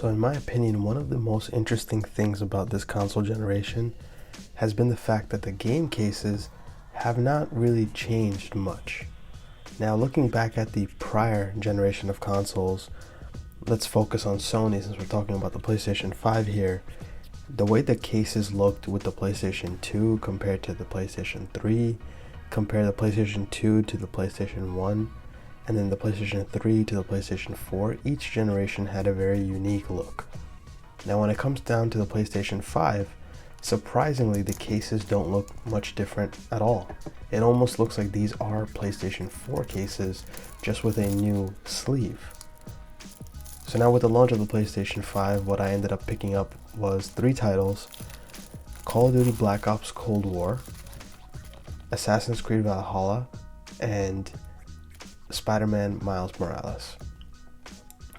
So in my opinion, one of the most interesting things about this console generation has been the fact that the game cases have not really changed much. Now, looking back at the prior generation of consoles, let's focus on Sony since we're talking about the PlayStation 5 here. The way the cases looked with the PlayStation 2 compared to the PlayStation 3, compare the PlayStation 2 to the PlayStation 1, and then the PlayStation 3 to the PlayStation 4, each generation had a very unique look. Now when it comes down to the PlayStation 5, surprisingly the cases don't look much different at all. It almost looks like these are PlayStation 4 cases, just with a new sleeve. So now with the launch of the PlayStation 5, what I ended up picking up was 3 titles: Call of Duty Black Ops Cold War, Assassin's Creed Valhalla, and Spider-Man Miles Morales.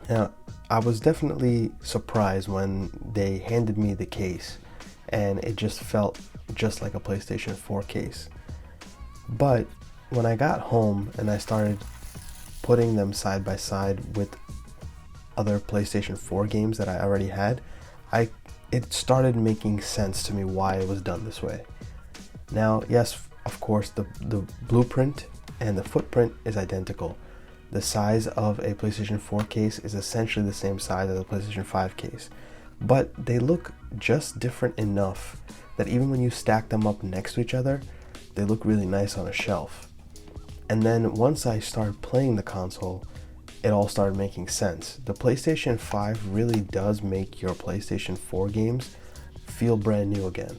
Now, I was definitely surprised when they handed me the case, and it just felt just like a PlayStation 4 case. But when I got home and I started putting them side by side with other PlayStation 4 games that I already had, it started making sense to me why it was done this way. Now, yes, of course, the blueprint and the footprint is identical. The size of a PlayStation 4 case is essentially the same size as a PlayStation 5 case, but they look just different enough that even when you stack them up next to each other, they look really nice on a shelf. And then once I started playing the console, it all started making sense. The PlayStation 5 really does make your PlayStation 4 games feel brand new again.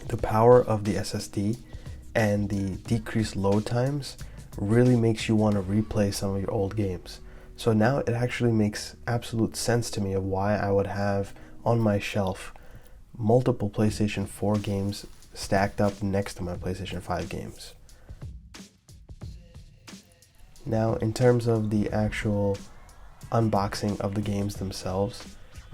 The power of the SSD and the decreased load times really makes you want to replay some of your old games. So now it actually makes absolute sense to me of why I would have on my shelf multiple PlayStation 4 games stacked up next to my PlayStation 5 games. Now, in terms of the actual unboxing of the games themselves,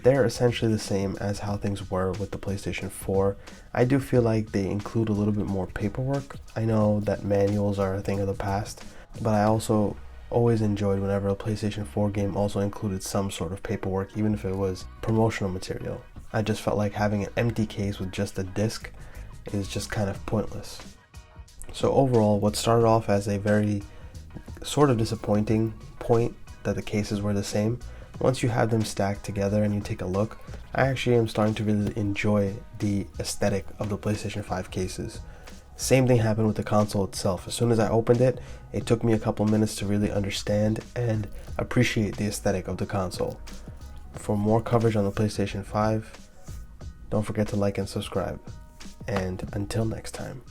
they're essentially the same as how things were with the PlayStation 4. I do feel like they include a little bit more paperwork. I know that manuals are a thing of the past, but I also always enjoyed whenever a PlayStation 4 game also included some sort of paperwork, even if it was promotional material. I just felt like having an empty case with just a disc is just kind of pointless. So overall, what started off as a very sort of disappointing point that the cases were the same, once you have them stacked together and you take a look, I actually am starting to really enjoy the aesthetic of the PlayStation 5 cases. Same thing happened with the console itself. As soon as I opened it, it took me a couple minutes to really understand and appreciate the aesthetic of the console. For more coverage on the PlayStation 5, don't forget to like and subscribe. And until next time.